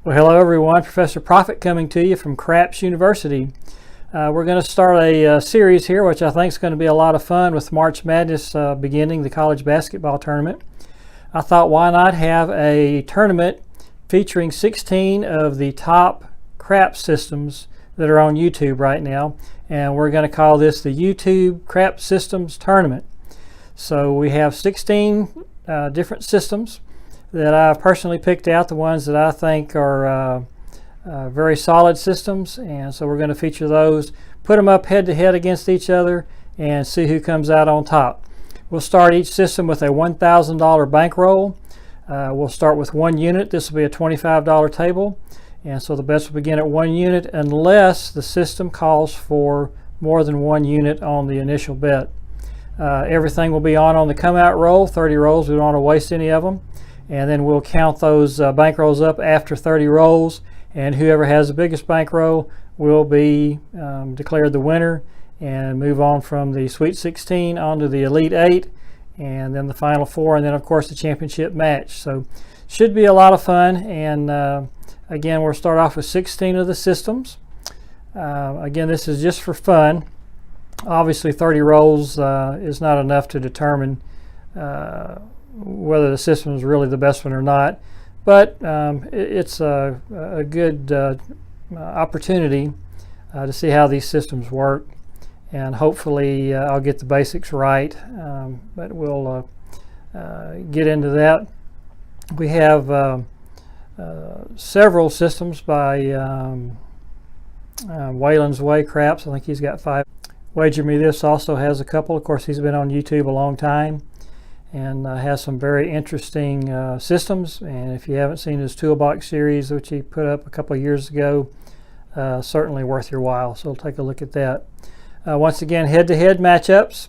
Well, hello everyone. Professor Profit coming to you from Craps University. We're going to start a series here, which I think is going to be a lot of fun with March Madness beginning, the college basketball tournament. I thought, why not have a tournament featuring 16 of the top Craps systems that are on YouTube right now, and we're going to call this the YouTube Craps Systems Tournament. So we have 16 different systems that I've personally picked out, the ones that I think are very solid systems, and so we're going to feature those, put them up head to head against each other, and see who comes out on top. We'll start each system with a $1,000 bankroll. We'll start with 1 unit. This will be a $25 table, and so the bets will begin at 1 unit unless the system calls for more than 1 unit on the initial bet. Everything will be on the come out roll, 30 rolls. We don't want to waste any of them. And then we'll count those bankrolls up after 30 rolls, and whoever has the biggest bankroll will be declared the winner and move on from the Sweet 16 onto the Elite 8, and then the Final 4, and then of course the championship match. So should be a lot of fun, and again, we'll start off with 16 of the systems. Again, this is just for fun. Obviously 30 rolls is not enough to determine whether the system is really the best one or not, but it's a good opportunity to see how these systems work, and hopefully I'll get the basics right, but we'll get into that. We have several systems by Waylon's Way Craps. I think he's got 5. Wager Me This also has a couple. Of course, he's been on YouTube a long time and has some very interesting systems, and if you haven't seen his toolbox series, which he put up a couple of years ago, certainly worth your while, so take a look at that. Once again, head-to-head matchups,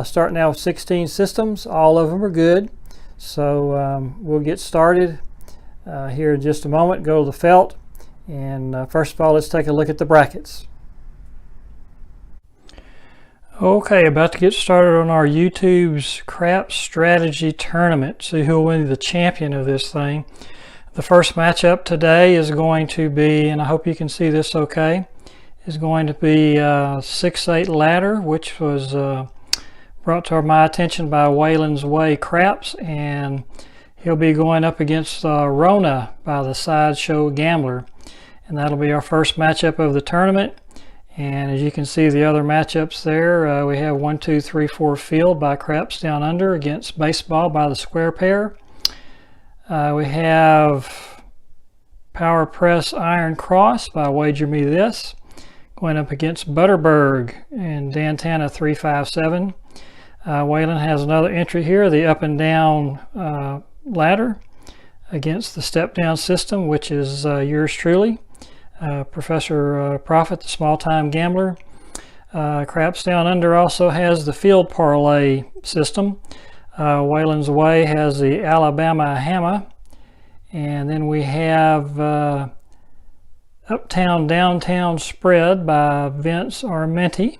starting now with 16 systems. All of them are good, so we'll get started here in just a moment. Go to the felt, and first of all, let's take a look at the brackets. Okay, about to get started on our YouTube's Craps Strategy Tournament. See who will win the champion of this thing. The first matchup today is going to be, and I hope you can see this okay, is going to be 6-8 ladder, which was brought to my attention by Waylon's Way Craps, and he'll be going up against Rona by the Sideshow Gambler, and that'll be our first matchup of the tournament. And as you can see, the other matchups there, we have 1, 2, 3, 4 Field by Craps Down Under against Baseball by the Square Pair. We have Power Press Iron Cross by Wager Me This going up against Butterberg and Dantana 357. Waylon has another entry here, the Up and Down ladder against the Step Down system, which is yours truly. Professor Profit, the small-time gambler. Craps Down Under also has the field parlay system. Waylon's Way has the Alabama Hammer. And then we have Uptown Downtown Spread by Vince Armenti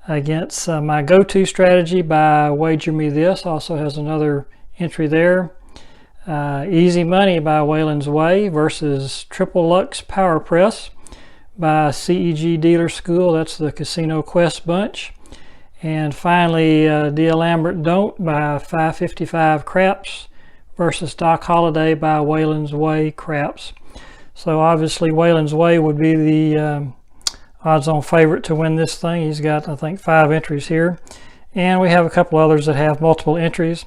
against My Go-To Strategy by Wager Me This. Also has another entry there. Easy Money by Waylon's Way versus Triple Lux Power Press by CEG Dealer School. That's the Casino Quest bunch. And finally, Dia Lambert Don't by 555 Craps versus Doc Holliday by Waylon's Way Craps. So obviously Waylon's Way would be the odds-on favorite to win this thing. He's got, I think, 5 entries here. And we have a couple others that have multiple entries.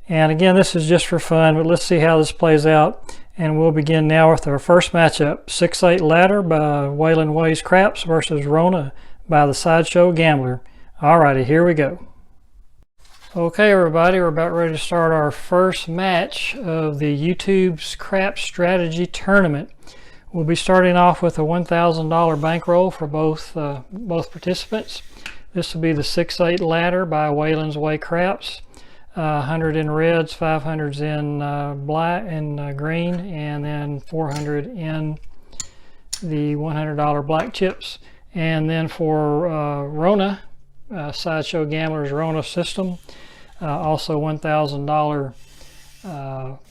And again, this is just for fun, but let's see how this plays out. And we'll begin now with our first matchup, 6-8 ladder by Waylon Way's Craps versus Rona by the Sideshow Gambler. Alrighty, here we go. Okay, everybody, we're about ready to start our first match of the YouTube's Craps Strategy Tournament. We'll be starting off with a $1,000 bankroll for both participants. This will be the 6-8 ladder by Waylon's Way Craps. 100 in reds, 500s in black and green, and then 400 in the $100 black chips. And then for Rona, Sideshow Gambler's Rona system, also $1,000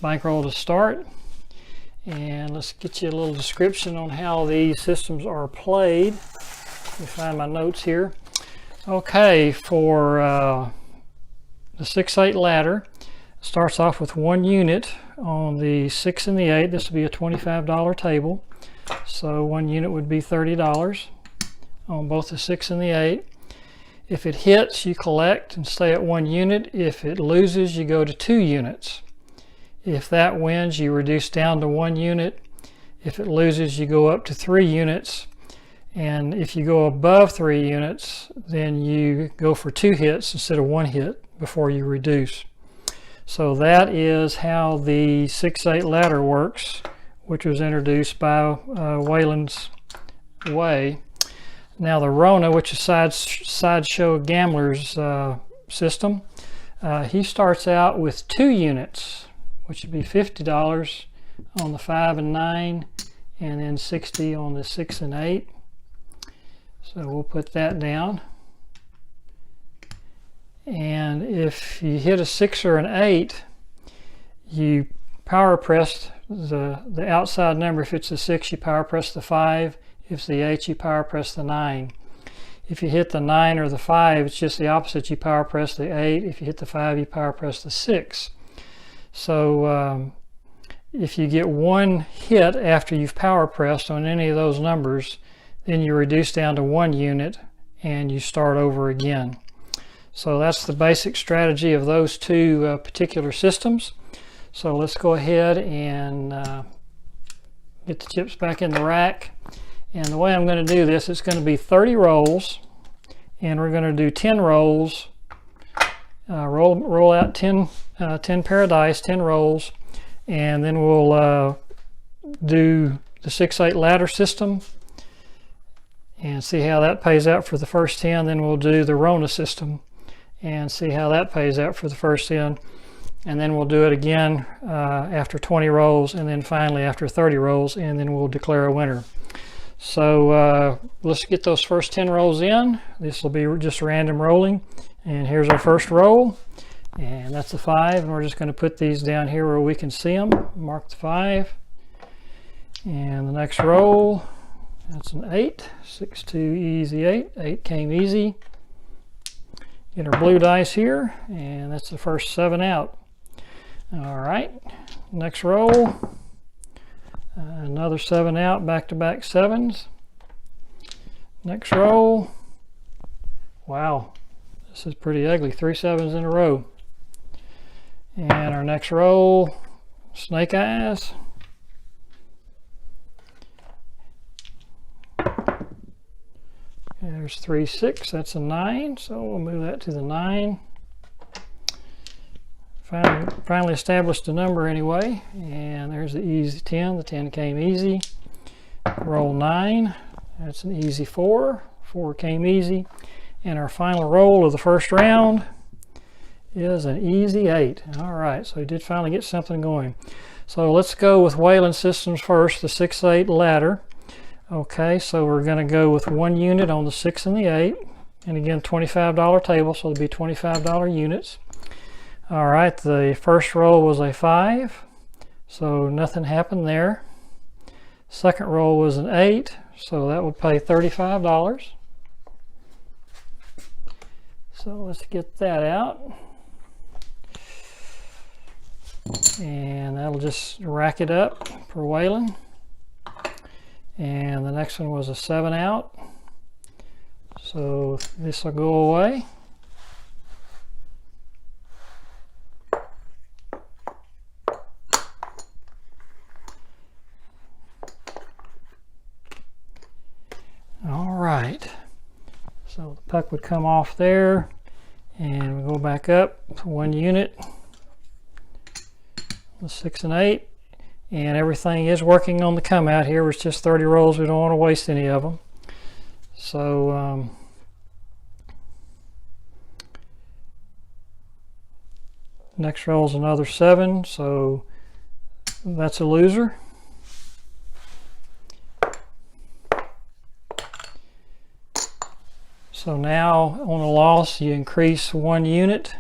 bankroll to start. And let's get you a little description on how these systems are played. Let me find my notes here. Okay, for the 6-8 ladder, starts off with 1 unit on the 6 and the 8. This would be a $25 table. So 1 unit would be $30 on both the 6 and the 8. If it hits, you collect and stay at 1 unit. If it loses, you go to 2 units. If that wins, you reduce down to 1 unit. If it loses, you go up to 3 units. And if you go above 3 units, then you go for 2 hits instead of 1 hit before you reduce. So that is how the 6-8 ladder works, which was introduced by Waylon's way. Now the Rona, which is Sideshow Gambler's system, he starts out with 2 units, which would be $50 on the 5 and 9, and then $60 on the 6 and 8. So we'll put that down. And if you hit a 6 or an 8, you power press the outside number. If it's a 6, you power press the 5. If it's the 8, you power press the 9. If you hit the 9 or the 5, it's just the opposite. You power press the 8. If you hit the 5, you power press the 6. So if you get 1 hit after you've power pressed on any of those numbers, then you reduce down to 1 unit and you start over again. So that's the basic strategy of those 2 particular systems. So let's go ahead and get the chips back in the rack. And the way I'm going to do this, it's going to be 30 rolls, and we're going to do 10 rolls. Roll out 10 pair of dice, 10 rolls, and then we'll do the 6-8 ladder system and see how that pays out for the first 10. Then we'll do the Rona system and see how that pays out for the first 10. And then we'll do it again after 20 rolls, and then finally after 30 rolls, and then we'll declare a winner. So let's get those first 10 rolls in. This will be just random rolling. And here's our first roll, and that's a 5. And we're just going to put these down here where we can see them. Mark the 5. And the next roll, that's an 8. 6, 2, easy 8. 8 came easy. Get our blue dice here, and that's the first 7 out. All right, next roll, another 7 out, back-to-back 7s. Next roll, wow, this is pretty ugly, 3 7s in a row. And our next roll, snake eyes. There's 3 6, that's a 9, so we'll move that to the 9. Finally established the number anyway, and there's the easy 10. The 10 came easy. Roll 9, that's an easy 4. 4 came easy. And our final roll of the first round is an easy 8. All right, so we did finally get something going. So let's go with Waylon systems first, the 6-8 ladder. Okay, so we're going to go with 1 unit on the 6 and the 8. And again, $25 table, so it'll be $25 units. All right, the first roll was a 5, so nothing happened there. Second roll was an 8, so that would pay $35. So let's get that out. And that'll just rack it up for Waylon. And the next one was a 7 out, so this will go away. All right, so the puck would come off there, and we go back up to 1 unit, the 6 and 8. And everything is working on the come out here. It's just 30 rolls. We don't want to waste any of them. So next roll is another 7. So that's a loser. So now on a loss, you increase 1 unit.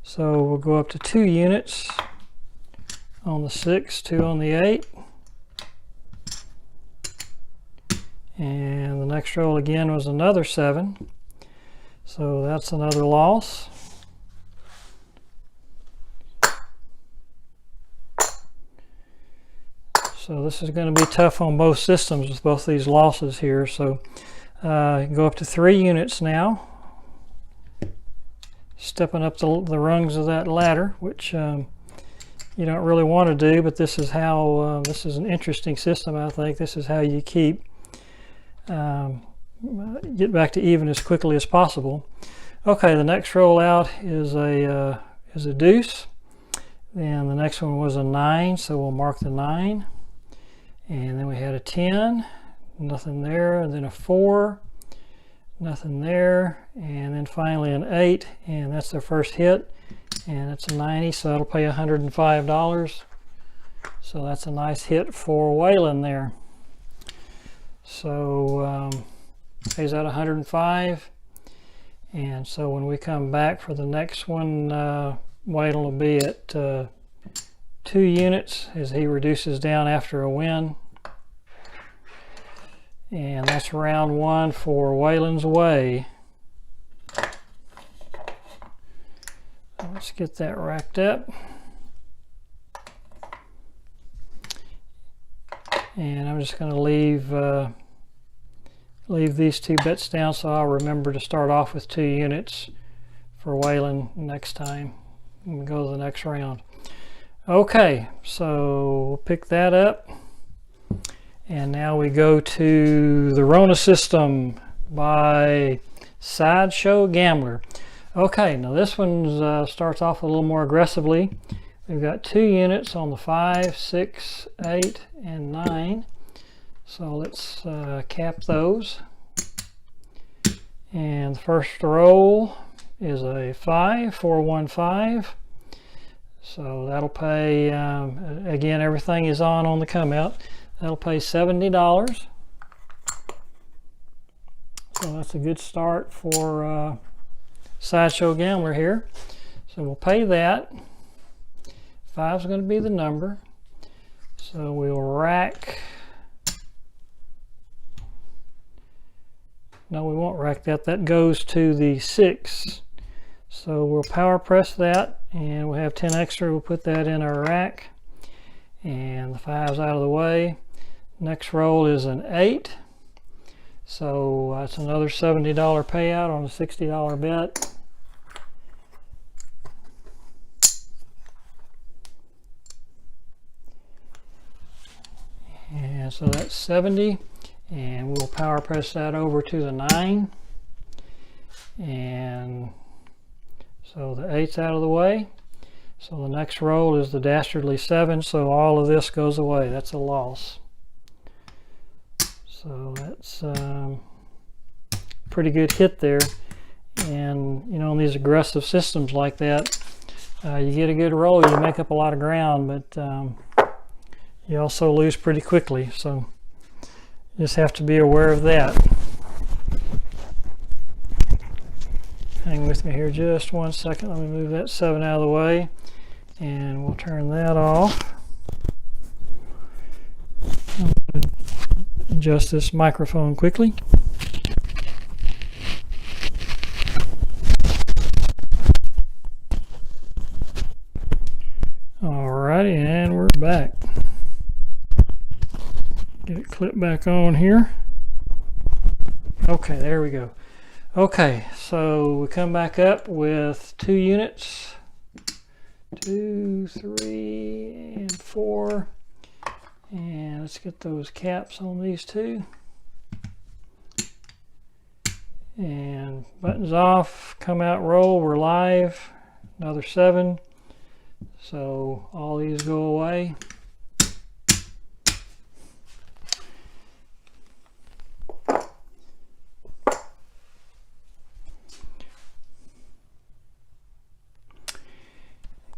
So we'll go up to 2 units. on the 6, 2 on the 8. And the next roll again was another 7. So that's another loss. So this is going to be tough on both systems with both these losses here. So go up to 3 units now. Stepping up the rungs of that ladder, which you don't really want to do, but this is how, this is an interesting system, I think. This is how you keep, get back to even as quickly as possible. Okay, the next roll out is a deuce. Then the next one was a 9, so we'll mark the 9. And then we had a 10, nothing there, and then a 4, nothing there, and then finally an 8, and that's the first hit, and it's a 90, so that'll pay $105. So that's a nice hit for Waylon there. So pays out 105, and so when we come back for the next one, Waylon will be at 2 units as he reduces down after a win. And that's round 1 for Waylon's Way. Let's get that racked up. And I'm just going to leave these 2 bets down so I'll remember to start off with 2 units for Waylon next time. And go to the next round. Okay, so we'll pick that up. And now we go to the Rona system by Sideshow Gambler. Okay, now this one starts off a little more aggressively. We've got 2 units on the 5, 6, 8, and 9. So let's cap those. And the first roll is a 5, 4, 1, 5. So that'll pay, again, everything is on the come out. That'll pay $70. So that's a good start for Sideshow Gambler here. So we'll pay that. 5 is going to be the number. So we'll rack. No, we won't rack that. That goes to the 6. So we'll power press that, and we'll have 10 extra. We'll put that in our rack. And the 5's out of the way. Next roll is an 8. So that's another $70 payout on a $60 bet. And so that's 70. And we'll power press that over to the 9. And so the 8's out of the way. So the next roll is the dastardly 7. So all of this goes away. That's a loss. So that's pretty good hit there. And you know, in these aggressive systems like that, you get a good roll, you make up a lot of ground, but you also lose pretty quickly. So you just have to be aware of that. Hang with me here just 1 second. Let me move that 7 out of the way, and we'll turn that off. Adjust this microphone quickly. Alrighty, and we're back. Get it clipped back on here. Okay, there we go. Okay, so we come back up with 2 units. 2, 3, and 4. And let's get those caps on these 2. And buttons off, come out, roll, we're live. Another 7. So all these go away.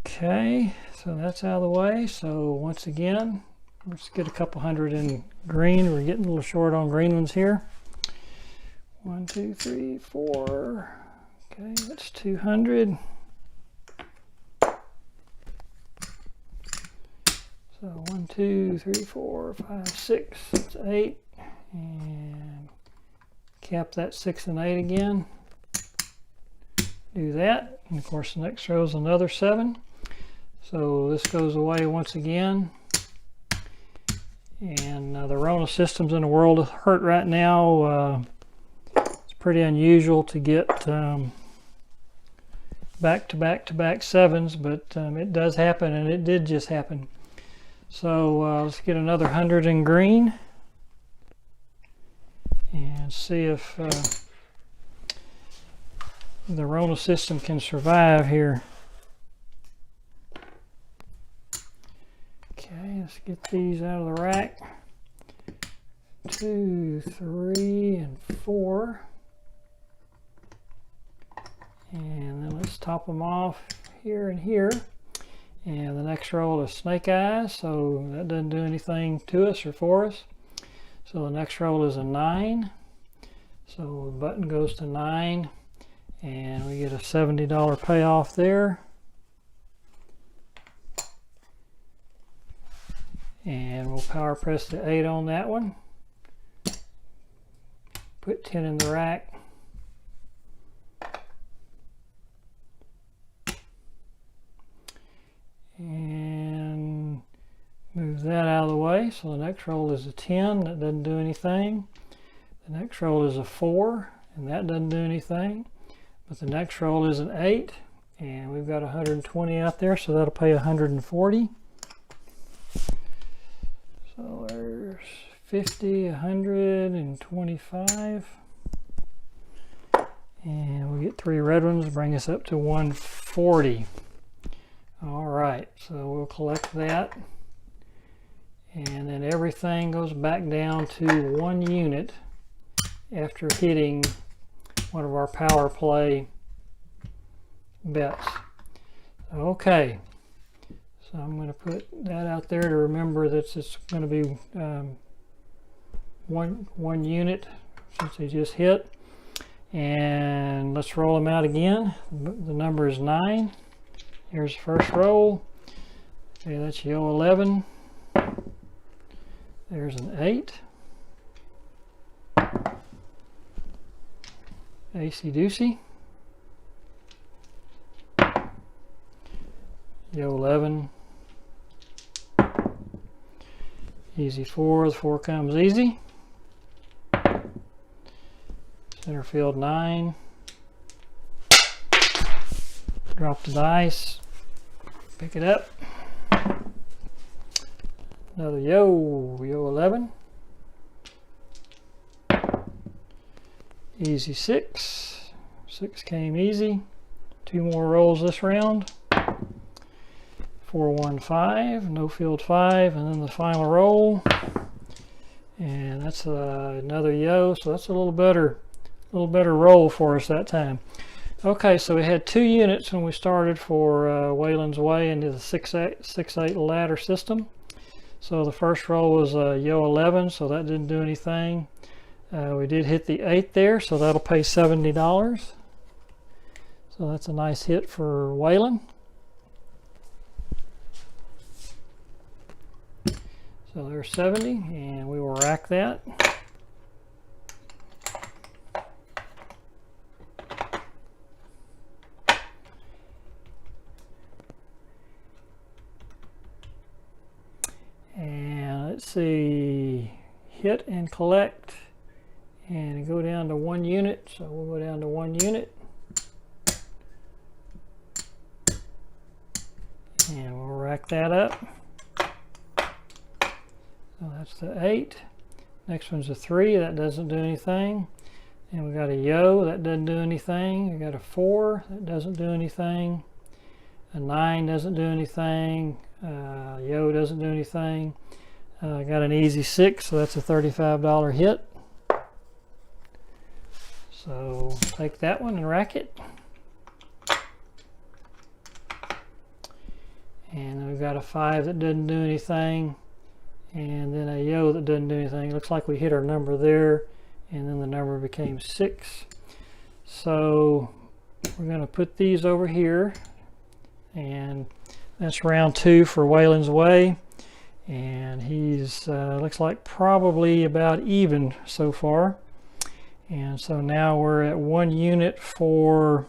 Okay, so that's out of the way. So once again, let's get a couple hundred in green. We're getting a little short on green ones here. 1, 2, 3, 4. Okay, that's 200. So 1, 2, 3, 4, 5, 6, that's 8, and cap that 6 and 8 again. Do that, and of course the next row is another 7. So this goes away once again. And the Rona systems in the world of hurt right now. It's pretty unusual to get back-to-back-to-back 7s, but it does happen, and it did just happen. So let's get another 100 in green and see if the Rona system can survive here. Okay, let's get these out of the rack. 2, 3, and 4. And then let's top them off here and here. And the next roll is snake eyes, so that doesn't do anything to us or for us. So the next roll is a 9. So the button goes to 9, and we get a $70 payoff there. And we'll power press the 8 on that one. Put 10 in the rack. And move that out of the way. So the next roll is a 10, that doesn't do anything. The next roll is a 4, and that doesn't do anything. But the next roll is an 8, and we've got 120 out there, so that'll pay 140. So there's 50, 125. And we'll get 3 red ones, bring us up to 140. All right, so we'll collect that. And then everything goes back down to 1 unit after hitting one of our power play bets. Okay, so I'm going to put that out there to remember that it's going to be one unit since they just hit. And let's roll them out again. The number is 9. Here's the first roll. Okay, that's yo 11. There's an 8. AC Doocy. Yo 11. Easy 4. The 4 comes easy. Center field 9. Drop the dice. Pick it up. Another yo 11. Easy 6. 6 came easy. 2 more rolls this round. 4, 1, 5. No field 5, and then the final roll. And that's another yo. So that's a little better roll for us that time. Okay, so we had 2 units when we started for Waylon's Way into the 6-8 ladder system. So the first roll was yo 11, so that didn't do anything. We did hit the 8 there, so that'll pay $70. So that's a nice hit for Waylon. So there's 70, and we will rack that. And let's see, hit and collect, and go down to 1 unit. So we'll go down to 1 unit, and we'll rack that up. So that's the 8. Next one's a 3, that doesn't do anything. And we got a yo, that doesn't do anything. We got a 4, that doesn't do anything. A 9 doesn't do anything. Yo doesn't do anything. Got an easy 6, so that's a $35 hit. So take that one and rack it. And then we've got a 5 that doesn't do anything. And then a yo that doesn't do anything. Looks like we hit our number there, and then the number became 6. So we're going to put these over here, and that's round 2 for Waylon's Way. and he's looks like probably about even so far. And so now we're at 1 unit for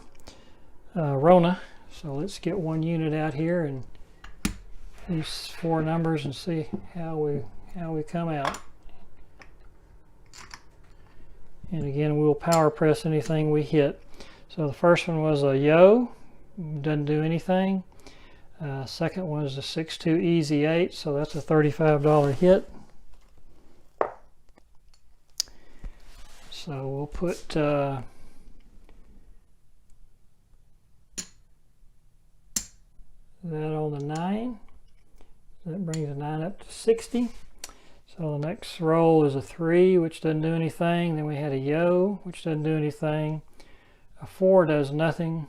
Rona. So let's get 1 unit out here and these 4 numbers and see how we come out. And again, we'll power press anything we hit. So the first one was a yo, doesn't do anything. Second one is a 6-2 easy 8, so that's a $35 hit. So we'll put that on the 9. That brings the 9 up to 60. So the next roll is a 3, which doesn't do anything. Then we had a yo, which doesn't do anything. A 4 does nothing.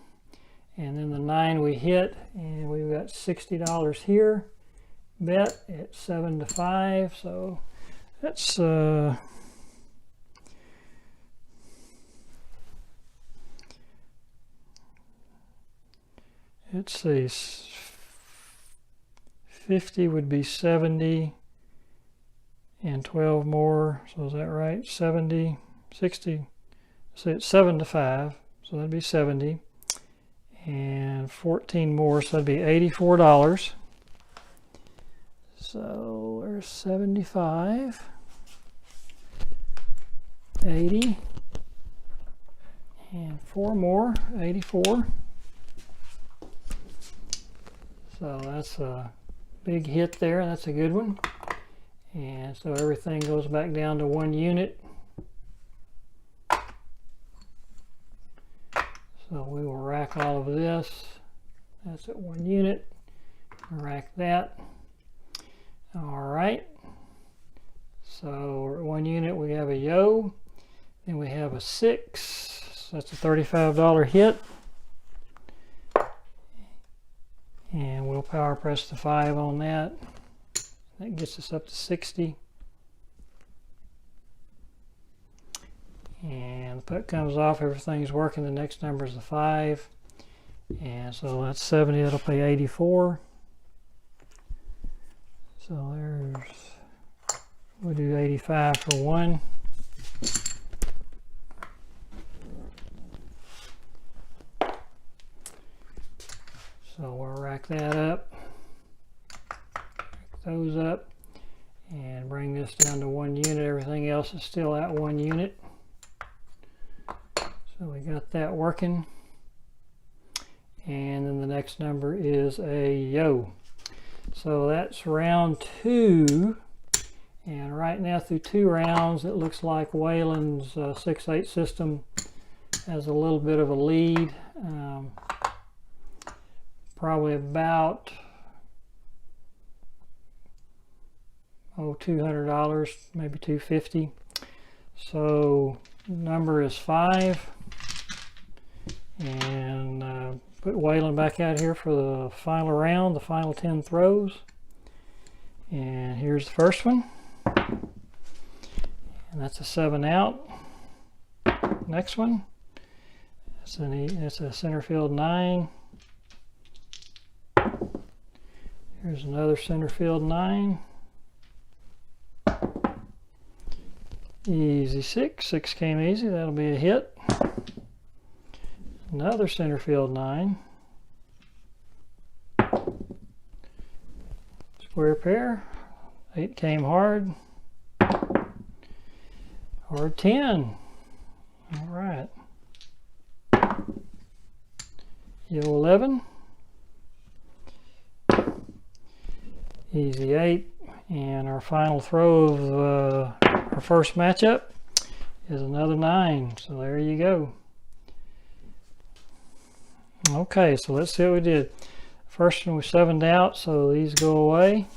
And then the 9 we hit, and we've got $60 here. Bet at 7 to 5. So that's let's see, 50 would be 70 and 12 more, so is that right? 70, 60, so it's 7 to 5, so that'd be 70, and 14 more, so that'd be $84. So there's 75, 80, and 4 more, 84. So that's a big hit there. That's a good one. And so everything goes back down to 1 unit. So we will rack all of this. That's at 1 unit. Rack that. All right. So at 1 unit we have a yo. Then we have a 6. So that's a $35 hit. And we'll power press the 5 on that. That gets us up to 60. And the put comes off, everything's working. The next number is the 5. And so that's 70, that'll pay 84. So there's, we'll do 85 for 1. So we'll rack that up, rack those up, and bring this down to 1 unit. Everything else is still at 1 unit. So we got that working. And then the next number is a yo. So that's round 2. And right now through 2 rounds, it looks like Waylon's 6-8 system has a little bit of a lead. Probably about $200, maybe $250. So number is 5, and put Waylon back out here for the final round, the final 10 throws. And here's the first one, and that's a 7 out. Next one, it's a center field 9. Here's another center field 9. Easy 6. 6 came easy. That'll be a hit. Another center field 9. Square pair. 8 came hard. Hard 10. All right. Yo 11. Easy 8, and our final throw of our first matchup is another 9. So there you go. Okay, so let's see what we did. First one we 7'd out, so these go away.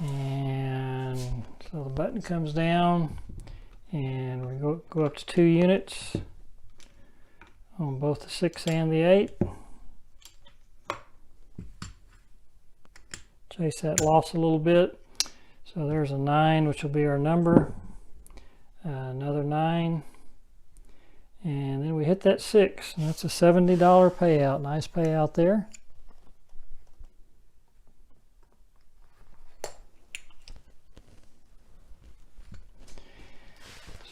And so the button comes down, and we go up to 2 units. On both the 6 and the 8. Chase that loss a little bit. So there's a 9, which will be our number. Another 9. And then we hit that 6, and that's a $70 payout. Nice payout there.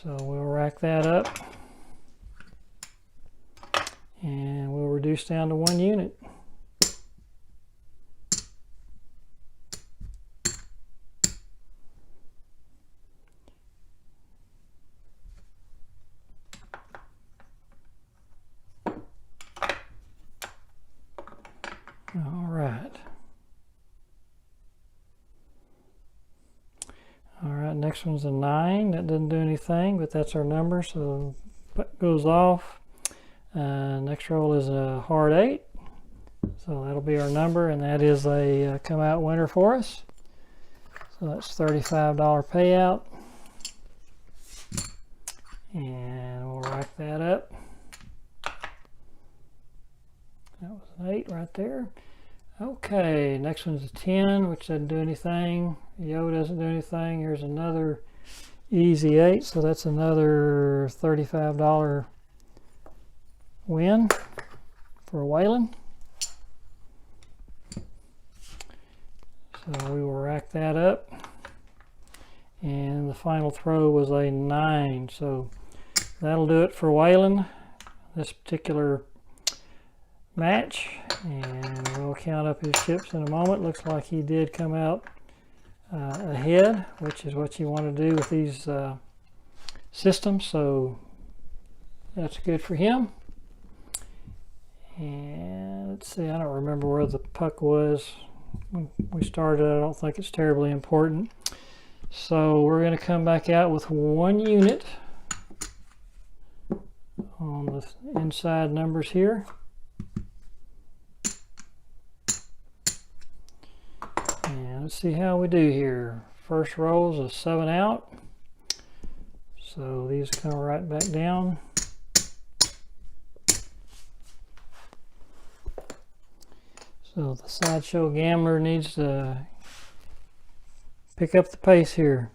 So we'll rack that up, and we'll reduce down to 1 unit. All right. All right, next one's a 9. That doesn't do anything, but that's our number, so it goes off. Next roll is a hard 8. So that'll be our number, and that is a come out winner for us. So that's $35 payout. And we'll rack that up. That was an 8 right there. Okay, next one's a 10, which doesn't do anything. Yo doesn't do anything. Here's another easy 8, so that's another $35 win for Waylon. So we will rack that up. And the final throw was a 9, so that'll do it for Waylon, this particular match. And we'll count up his chips in a moment. Looks like he did come out ahead, which is what you want to do with these systems, so that's good for him. And let's see, I don't remember where the puck was when we started. I don't think it's terribly important. So we're going to come back out with 1 unit on the inside numbers here. And let's see how we do here. First roll is a 7 out. So these come right back down. So the Sideshow Gambler needs to pick up the pace here.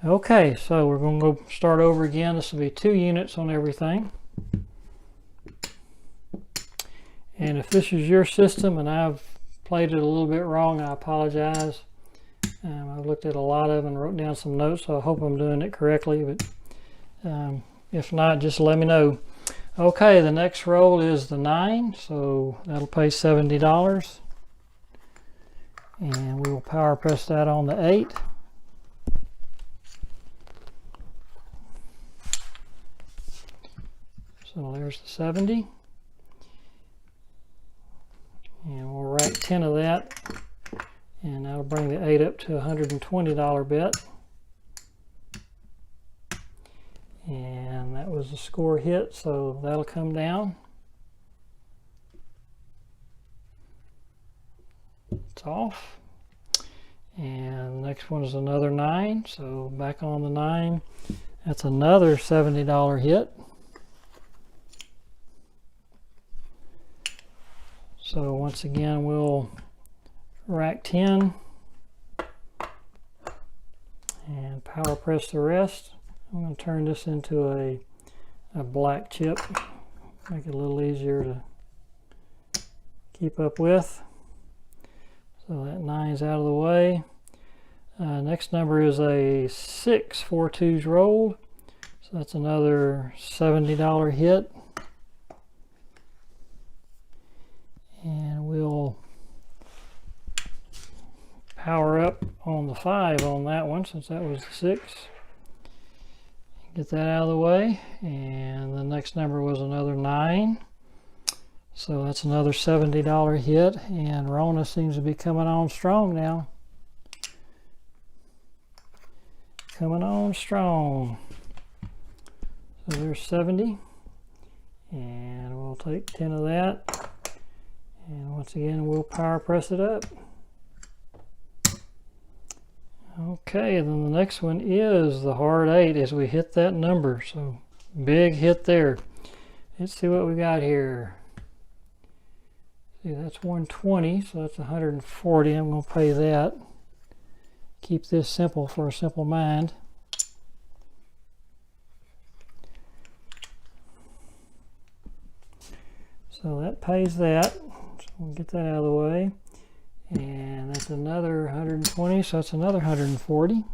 Okay, so we're going to go start over again. This will be 2 units on everything. And if this is your system and I've played it a little bit wrong, I apologize. I've looked at a lot of them and wrote down some notes, so I hope I'm doing it correctly, but if not, just let me know. Okay, the next roll is the 9, so that'll pay $70. And we will power press that on the 8. So there's the 70. And we'll rack 10 of that, and that'll bring the 8 up to a $120 bet. And that was a score hit, so that'll come down. It's off. And the next one is another 9, so back on the 9. That's another $70 hit. So once again, we'll rack 10 and power press the rest. I'm going to turn this into a black chip, make it a little easier to keep up with. So that 9's out of the way. Next number is a 6, 4 twos rolled. So that's another $70 hit. And we'll power up on the 5 on that one, since that was the 6. Get that out of the way. And the next number was another 9. So that's another $70 hit. And Rona seems to be coming on strong now. Coming on strong. So there's 70. And we'll take 10 of that. And once again, we'll power press it up. Okay, and then the next one is the hard 8 as we hit that number. So big hit there. Let's see what we got here. See, that's 120, so that's 140. I'm going to pay that. Keep this simple for a simple mind. So that pays that. So we'll get that out of the way. And that's another 120, so that's another 140.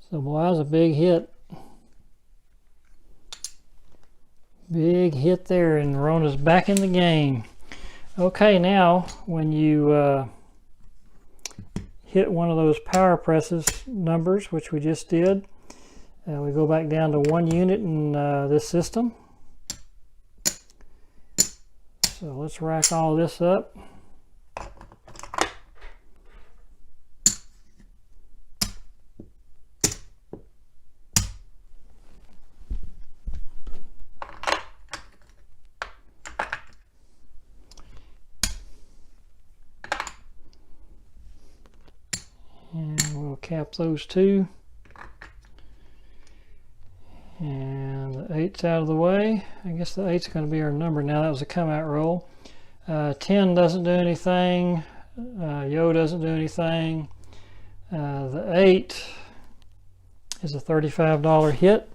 So boy, that was a big hit. Big hit there, and Rona's back in the game. Okay, now when you hit one of those power presses numbers, which we just did, we go back down to 1 unit in this system. So let's rack all this up. And we'll cap those two. And the 8's out of the way. I guess the 8's going to be our number now. That was a come out roll. 10 doesn't do anything. Yo doesn't do anything. The 8 is a $35 hit.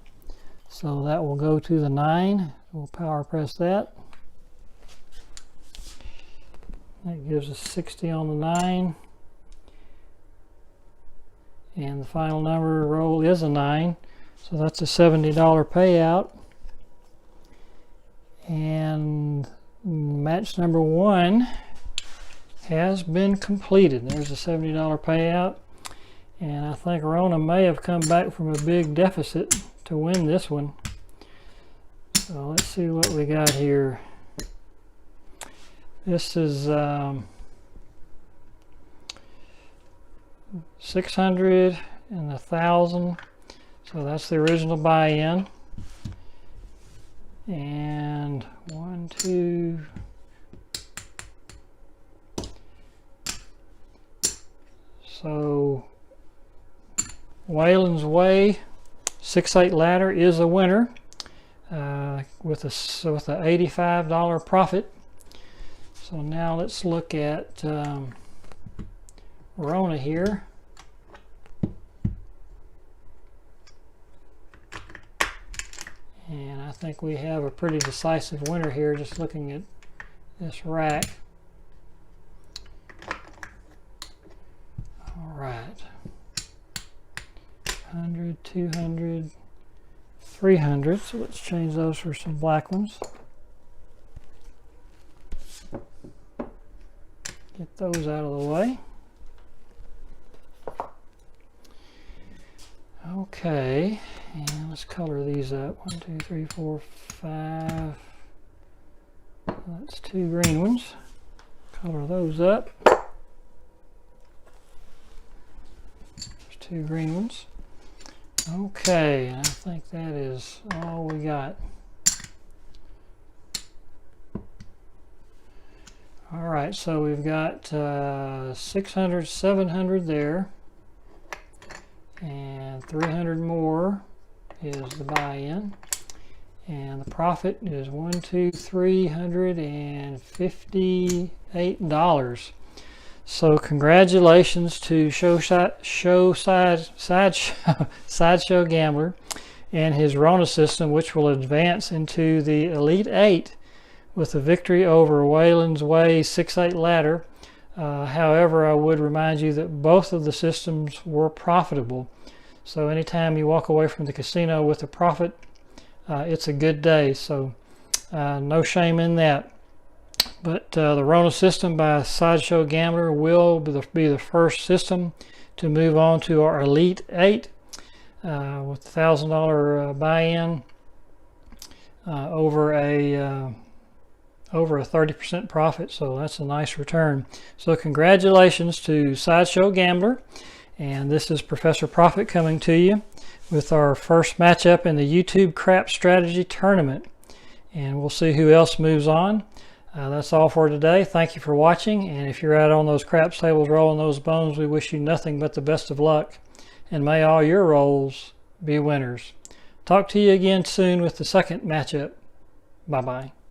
So that will go to the 9. We'll power press that. That gives us 60 on the 9. And the final number roll is a 9. So that's a $70 payout. And match number 1 has been completed. There's a $70 payout. And I think Rona may have come back from a big deficit to win this one. So let's see what we got here. This is 600 and 1,000. So that's the original buy-in. And 1, 2. So Waylon's Way 6/8 ladder is a winner with a $85 profit. So now let's look at Rona here. And I think we have a pretty decisive winner here just looking at this rack. All right. 100, 200, 300. So let's change those for some black ones. Get those out of the way. Okay, and let's color these up. 1, 2, 3, 4, 5. That's 2 green ones. Color those up. There's 2 green ones. Okay, and I think that is all we got. All right, so we've got 600, 700 there. And 300 more is the buy-in, and the profit is $358. So congratulations to Sideshow Gambler and his Rona system, which will advance into the Elite 8 with a victory over Waylon's Way 6/8 ladder. However, I would remind you that both of the systems were profitable. So anytime you walk away from the casino with a profit, it's a good day. So no shame in that. But the Rona system by Sideshow Gambler will be the first system to move on to our Elite 8 with $1,000 buy-in over a 30% profit, so that's a nice return. So congratulations to Sideshow Gambler, and this is Professor Profit coming to you with our first matchup in the YouTube Crap Strategy Tournament, and we'll see who else moves on. That's all for today. Thank you for watching, and if you're out on those craps tables rolling those bones, we wish you nothing but the best of luck, and may all your rolls be winners. Talk to you again soon with the second matchup. Bye-bye.